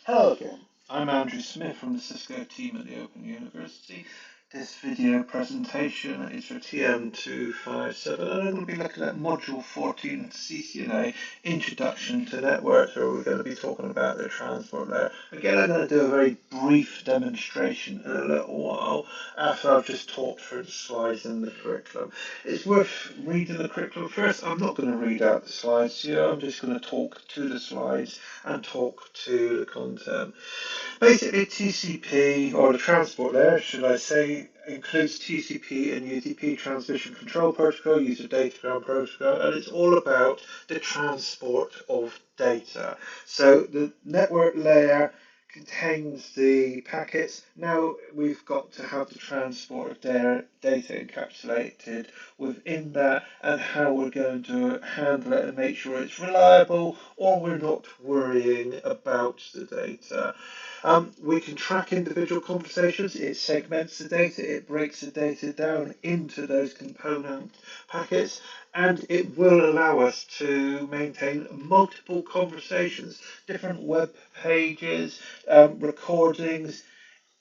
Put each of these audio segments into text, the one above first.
Hello again, I'm Andrew Smith from the Cisco team at the Open University. This video presentation is for TM257 and I'm going to be looking at Module 14 CCNA, Introduction to Networks, where we're going to be talking about the transport layer. Again, I'm going to do a very brief demonstration in a little while after I've just talked through the slides in the curriculum. It's worth reading the curriculum first. I'm not going to read out the slides here, I'm just going to talk to the slides and talk to the content. Basically, TCP, or the transport layer, should I say, includes TCP and UDP, transmission control protocol, user datagram protocol, and it's all about the transport of data. So the network layer contains the packets. Now we've got to have the transport of their data encapsulated within that, and how we're going to handle it and make sure it's reliable, or we're not worrying about the data. We can track individual conversations. It segments the data, it breaks the data down into those component packets, and it will allow us to maintain multiple conversations, different web pages, recordings,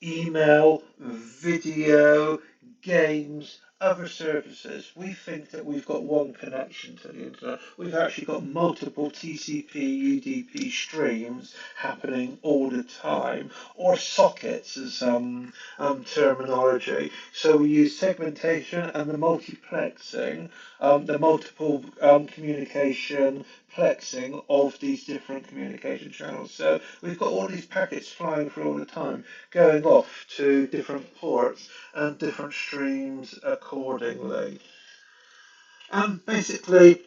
email, video, games, other services. We think that we've got one connection to the internet. We've actually got multiple TCP, UDP streams happening all the time, or sockets as terminology. So we use segmentation and the multiplexing, the multiple communication plexing of these different communication channels. So we've got all these packets flying through all the time, going off to different ports and different streams accordingly. And basically,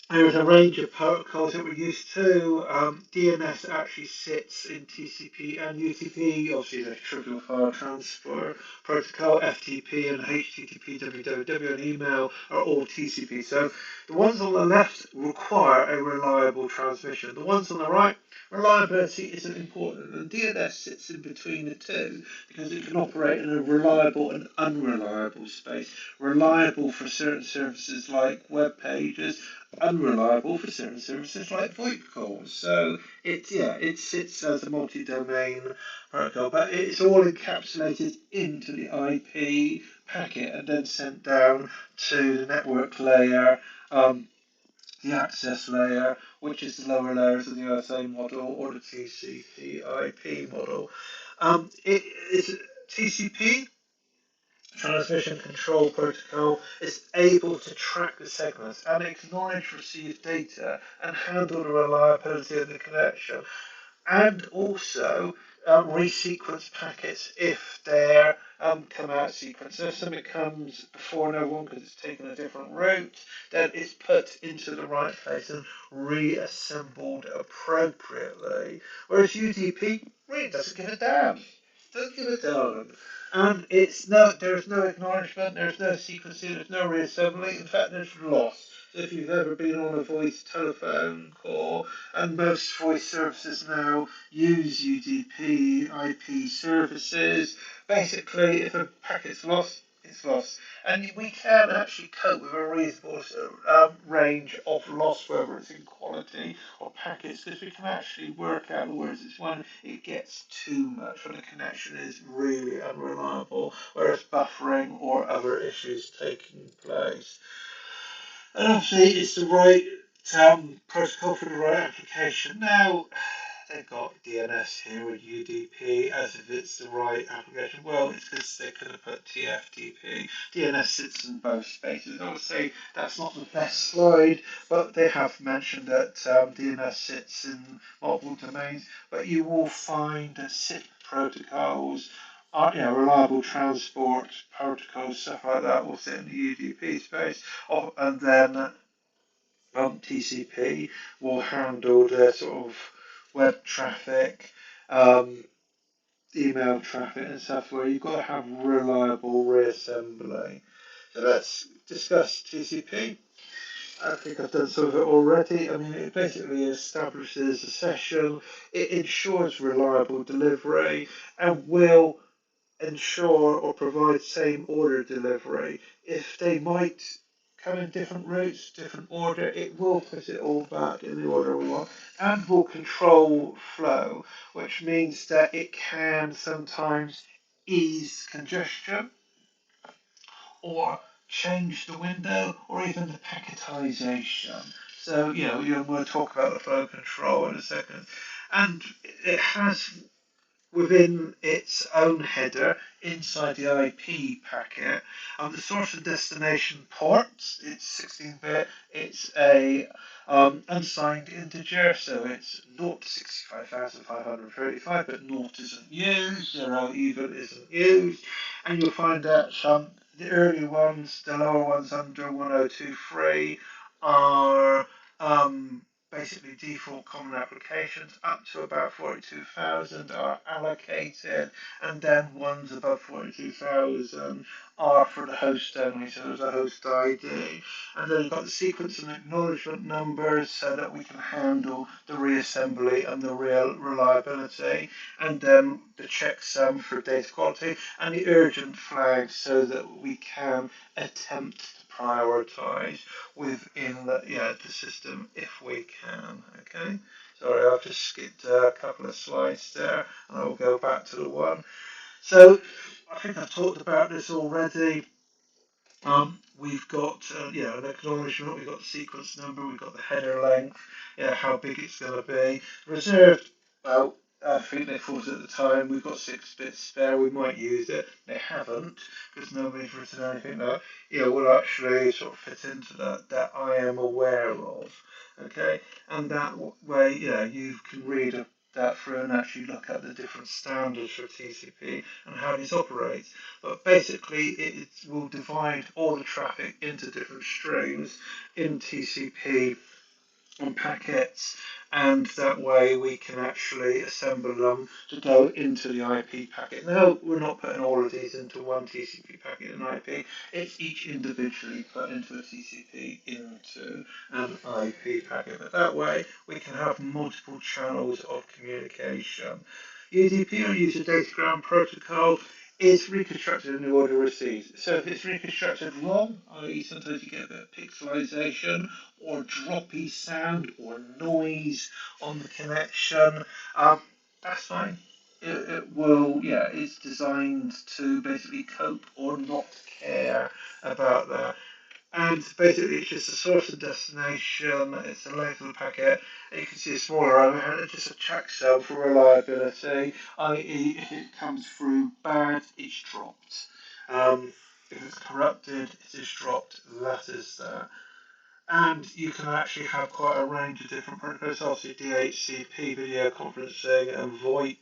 there's a range of protocols that we're used to. DNS actually sits in TCP and UTP. Obviously, the trivial file transfer protocol, FTP and HTTP, www, and email are all TCP. So the ones on the left require a reliable transmission. The ones on the right, reliability isn't important. And DNS sits in between the two because it can operate in a reliable and unreliable space. Reliable for certain services like web pages, unreliable for certain services like VoIP calls. So it sits as a multi-domain protocol, but it's all encapsulated into the IP packet and then sent down to the network layer, the access layer, which is the lower layers of the OSA model or the TCP IP model. It is TCP, transmission control protocol, is able to track the segments and acknowledge received data and handle the reliability of the connection, and also resequence packets if they're come out sequence. So if something comes before no one because it's taken a different route, then it's put into the right place and reassembled appropriately. Whereas UDP really doesn't give a damn. Doesn't give a damn. And there's no acknowledgement, there's no sequencing, there's no reassembly. In fact, there's loss. So if you've ever been on a voice telephone call, and most voice services now use UDP IP services, basically if a packet's lost, it's lost. And we can actually cope with a reasonable range of loss, whether it's in quality or packets, because we can actually work out, whereas it's when it gets too much, when the connection is really unreliable, whereas buffering or other issues taking place. And obviously it's the right protocol for the right application. Now, they've got DNS here with UDP as if it's the right application. Well, it's because they could have put TFTP. DNS sits in both spaces. I would say that's not the best slide, but they have mentioned that DNS sits in multiple domains, but you will find that SIP protocols, reliable transport protocols, stuff like that will sit in the UDP space, and then TCP will handle the sort of web traffic, email traffic and stuff where you've got to have reliable reassembly. So let's discuss TCP. I think I've done some of it already. I mean, it basically establishes a session, it ensures reliable delivery, and will ensure or provide same order delivery. If they might come in different routes, different order. It will put it all back in the order we want and will control flow, which means that it can sometimes ease congestion or change the window or even the packetization. So, we'll talk about the flow control in a second. And it has within its own header inside the IP packet. The source and destination ports, it's 16-bit, it's a unsigned integer, so it's 0 to 65,535, but 0 isn't used, 0 even isn't used, and you'll find that the early ones, the lower ones under 1023, are basically default common applications. Up to about 42,000 are allocated, and then ones above 42,000 are for the host only, so there's a host ID. And then you've got the sequence and acknowledgement numbers so that we can handle the reassembly and the real reliability, and then the checksum for data quality, and the urgent flag so that we can attempt to prioritize within the system if we can. Okay, sorry, I've just skipped a couple of slides there, and I'll go back to the one. So I think I've talked about this already. We've got an acknowledgement, we've got the sequence number, we've got the header length, how big it's going to be. Reserved, well, I think they thought at the time we've got 6 bits spare, we might use it. They haven't, because nobody's written anything that will actually sort of fit into that I am aware of. Okay, and that way, you can read that through and actually look at the different standards for TCP and how these operate. But basically, it will divide all the traffic into different streams in TCP and packets, and that way we can actually assemble them to go into the IP packet. Now, we're not putting all of these into one TCP packet in IP, it's each individually put into a TCP into an IP packet, but that way we can have multiple channels of communication. UDP, or User Datagram Protocol, is reconstructed in the order received. So if it's reconstructed wrong, i.e. sometimes you get a bit of pixelization or droppy sound or noise on the connection, that's fine. It will, it's designed to basically cope or not care about that. And basically, it's just a source and destination, it's the length of the packet. You can see a smaller overhead, it's just a checksum for reliability, i.e., if it comes through bad, it's dropped. If it's corrupted, it is dropped. That is that. And you can actually have quite a range of different protocols, obviously DHCP, video conferencing, and VoIP,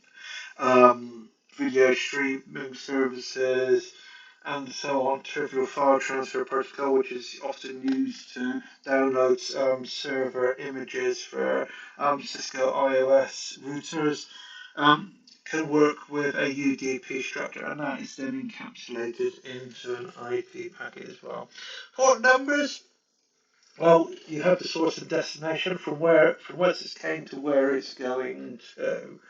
video streaming services, and so on. Trivial file transfer protocol, which is often used to download server images for Cisco iOS routers, can work with a UDP structure, and that is then encapsulated into an IP packet as well. Port numbers. Well, you have the source and destination from whence it came to where it's going to.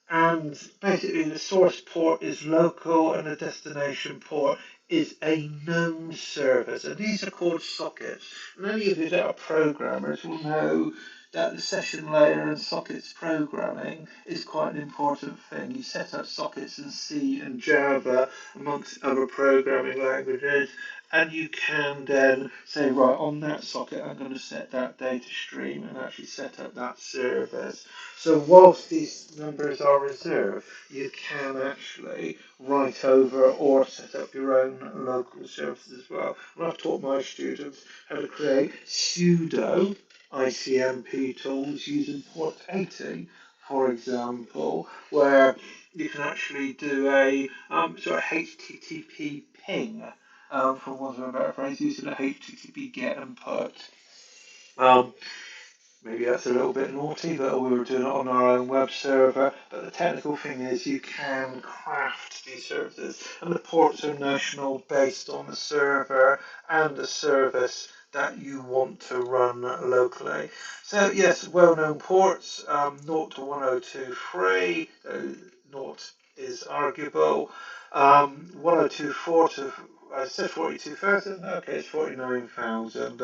And basically the source port is local and the destination port is a known service. And these are called sockets. And any of you that are programmers will know that the session layer and sockets programming is quite an important thing. You set up sockets in C and Java amongst other programming languages, and you can then say, right, on that socket I'm going to set that data stream and actually set up that service. So whilst these numbers are reserved, you can actually write over or set up your own local services as well. And I've taught my students how to create pseudo ICMP tools using port 80, for example, where you can actually do a sort of HTTP ping, for want of a better phrase, using a HTTP get and put. Maybe that's a little bit naughty, but we were doing it on our own web server. But the technical thing is you can craft these services, and the ports are national based on the server and the service that you want to run locally. So yes, well-known ports, 0 to 1023, 0 is arguable, 1024 to I said 42,000. Okay, it's 49,000.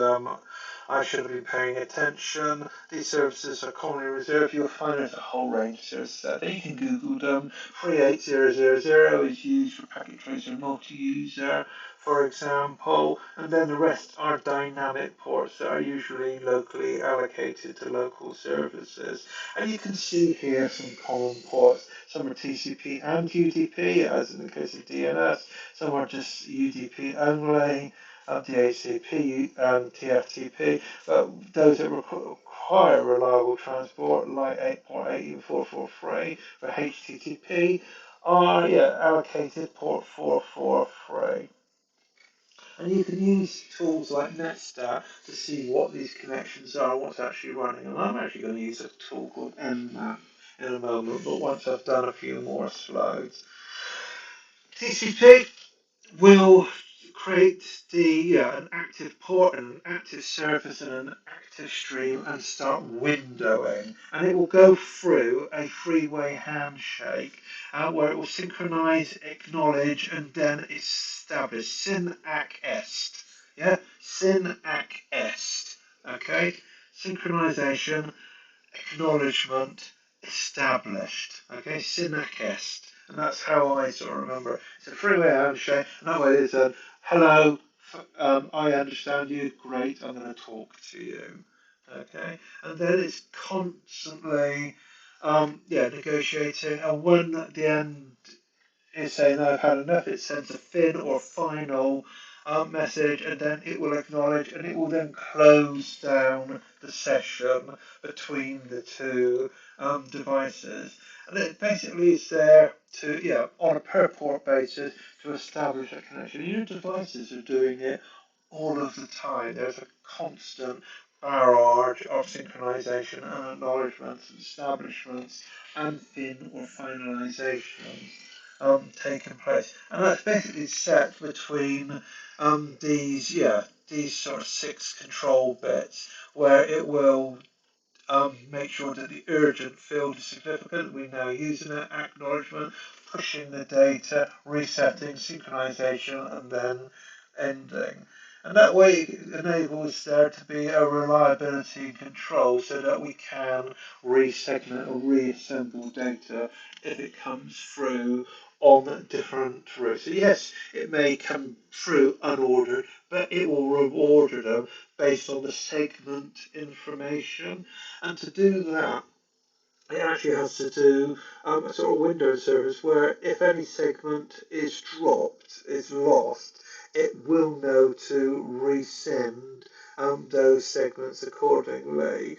I should have been paying attention. These services are commonly reserved. You'll find there's a whole range of services out there. You can Google them. 38000 is used for packet tracer multi-user, for example, and then the rest are dynamic ports that are usually locally allocated to local services. And you can see here some common ports. Some are TCP and UDP, as in the case of DNS. Some are just UDP only, DHCP and TFTP. But those that require reliable transport, like 8.18443 for HTTP, are allocated port 443. And you can use tools like NetStat to see what these connections are and what's actually running. And I'm actually going to use a tool called Nmap in a moment, but once I've done a few more slides. TCP will create an active port and an active service and an active stream and start windowing. And it will go through a three-way handshake where it will synchronize, acknowledge, and then establish. Syn ac est. Yeah? Syn ac est. Okay? Synchronization, acknowledgement, established. Okay? Syn ac est. And that's how I sort of remember it. It's a three-way handshake, and that way it's a hello, I understand you, great, I'm going to talk to you. Okay, and then it's constantly, negotiating, and when at the end is saying I've had enough, it sends a fin or final message, and then it will acknowledge, and it will then close down the session between the two devices. And it basically is there to, on a per port basis, to establish a connection. Your devices are doing it all of the time. There's a constant barrage of synchronization and acknowledgements and establishments and fin or finalizations taking place, and that's basically set between these sort of 6 control bits, where it will make sure that the urgent field is significant. We're now using it, acknowledgement, pushing the data, resetting, synchronization, and then ending. And that way it enables there to be a reliability and control so that we can resegment or reassemble data if it comes through on different routes. So yes, it may come through unordered, but it will reorder them based on the segment information. And to do that, it actually has to do a sort of window service where if any segment is dropped, is lost, it will know to resend those segments accordingly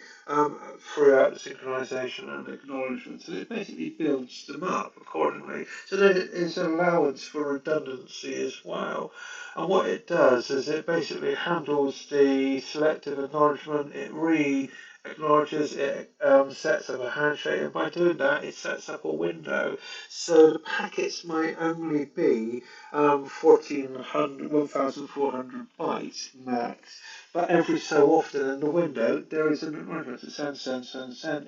throughout the synchronization and acknowledgement. So it basically builds them up accordingly. So there is allowance for redundancy as well. And what it does is it basically handles the selective acknowledgement, it acknowledges, it sets up a handshake, and by doing that it sets up a window. So the packets might only be 1,400 bytes max, but every so often in the window there is an acknowledgement to send,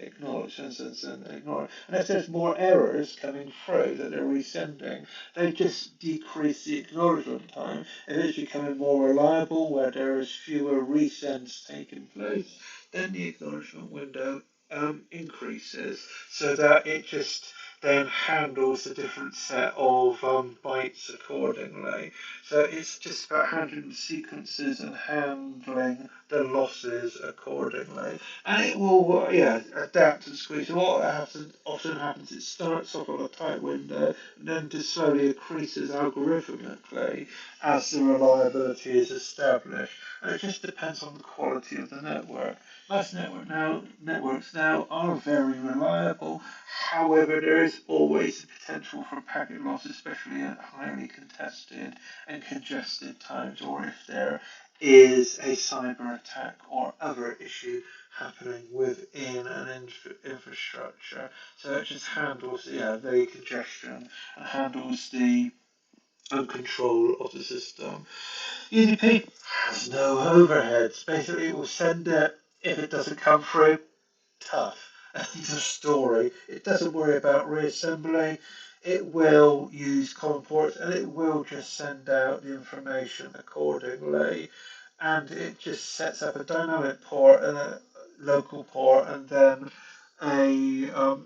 acknowledge, send, acknowledge. And if there's more errors coming through that they're resending, they just decrease the acknowledgement time. If it's becoming more reliable, where there is fewer resends taking place, then the acknowledgement window increases, so that it just then handles a different set of bytes accordingly. So it's just about handling the sequences and handling the losses accordingly. And it will adapt to the squeeze. So what often happens, it starts off on a tight window and then just slowly increases algorithmically as the reliability is established. And it just depends on the quality of the network. Most networks now are very reliable. However, there is always the potential for packet loss, especially at highly contested and congested times, or if there is a cyber attack or other issue happening within an infrastructure. So it just handles the congestion and handles the control of the system. UDP has no overheads. Basically, it will send it. If it doesn't come through, tough. End of story. It doesn't worry about reassembly. it will use common ports and it will just send out the information accordingly. And it just sets up a dynamic port and a local port and then a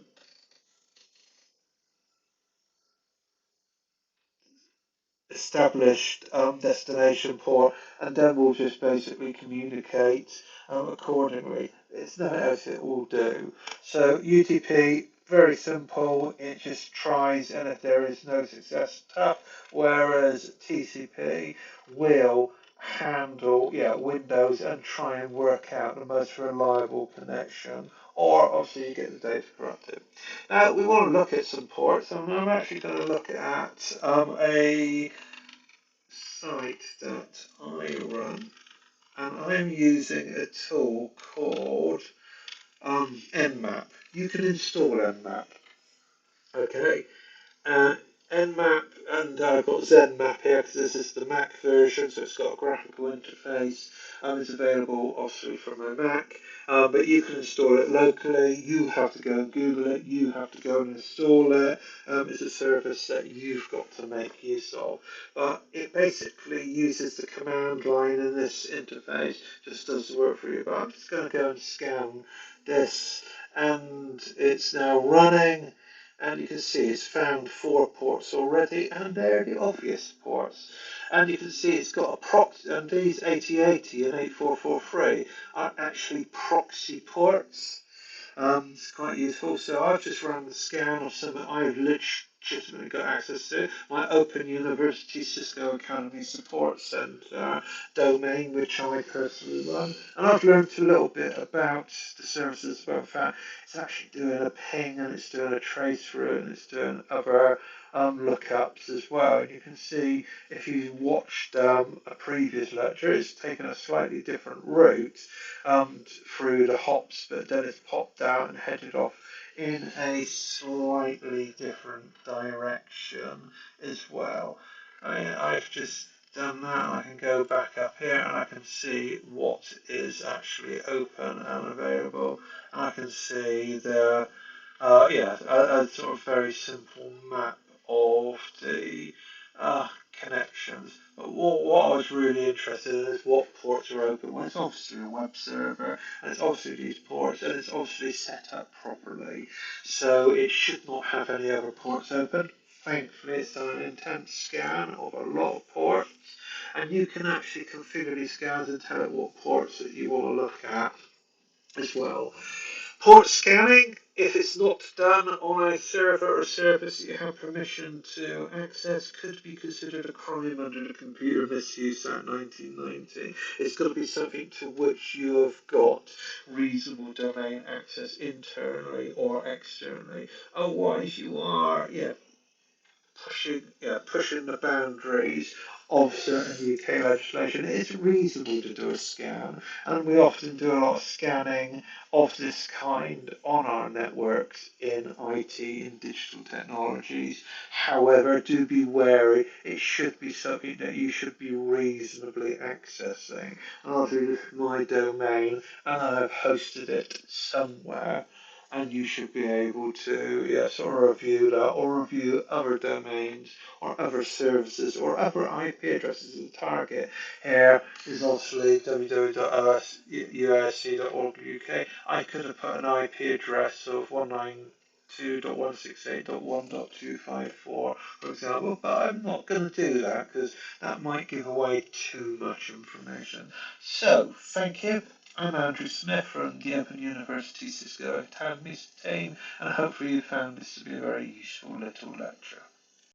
established destination port, and then we'll just basically communicate accordingly. It's nothing else it will do. So UDP, very simple. It just tries, and if there is no success, tough. Whereas TCP will handle Windows and try and work out the most reliable connection, or obviously you get the data corrupted. Now we want to look at some ports, and I'm actually going to look at a site that I run, and I'm using a tool called Nmap. You can install Nmap, okay? Uh, Nmap, and I've got ZenMap here because this is the Mac version, so it's got a graphical interface. It's available obviously for my Mac, but you can install it locally. You have to go and Google it. You have to go and install it. It's a service that you've got to make use of. But it basically uses the command line in this interface, just does the work for you. But I'm just going to go and scan this, and it's now running. And you can see it's found 4 ports already, and they're the obvious ports. And you can see it's got a proxy, and these 8080 and 8443 are actually proxy ports. It's quite useful. So I've just run the scan of something I've legitimately got access to. My Open University Cisco Academy Support Center domain, which I personally run. And I've learned a little bit about the services, about that it's actually doing a ping and it's doing a trace route and it's doing other lookups as well. And you can see if you watched a previous lecture, it's taken a slightly different route through the hops, but then it's popped out and headed off in a slightly different direction as well. I've just done that. I can go back up here and I can see what is actually open and available. And I can see the a sort of very simple map of the connections. But what I was really interested in is what ports are open. Well, it's obviously a web server, and it's obviously these ports, and it's obviously set up properly. So it should not have any other ports open. Thankfully, it's done an intense scan of a lot of ports, and you can actually configure these scans and tell it what ports that you want to look at as well. Port scanning, if it's not done on a server or service that you have permission to access, could be considered a crime under the Computer Misuse Act 1990. It's got to be something to which you have got reasonable domain access internally or externally. Otherwise, you are, pushing the boundaries of certain UK legislation. It's reasonable to do a scan, and we often do a lot of scanning of this kind on our networks in IT and digital technologies. However, do be wary, it should be something that you should be reasonably accessing. And I'll do this with my domain, and I've hosted it somewhere, and you should be able to sort of review that or review other domains or other services or other IP addresses as a target. Here is obviously www.usc.org.uk. I could have put an IP address of 192.168.1.254, for example, but I'm not going to do that because that might give away too much information. So, thank you. I'm Andrew Smith from the Open University Cisco Academy team, and hopefully you found this to be a very useful little lecture.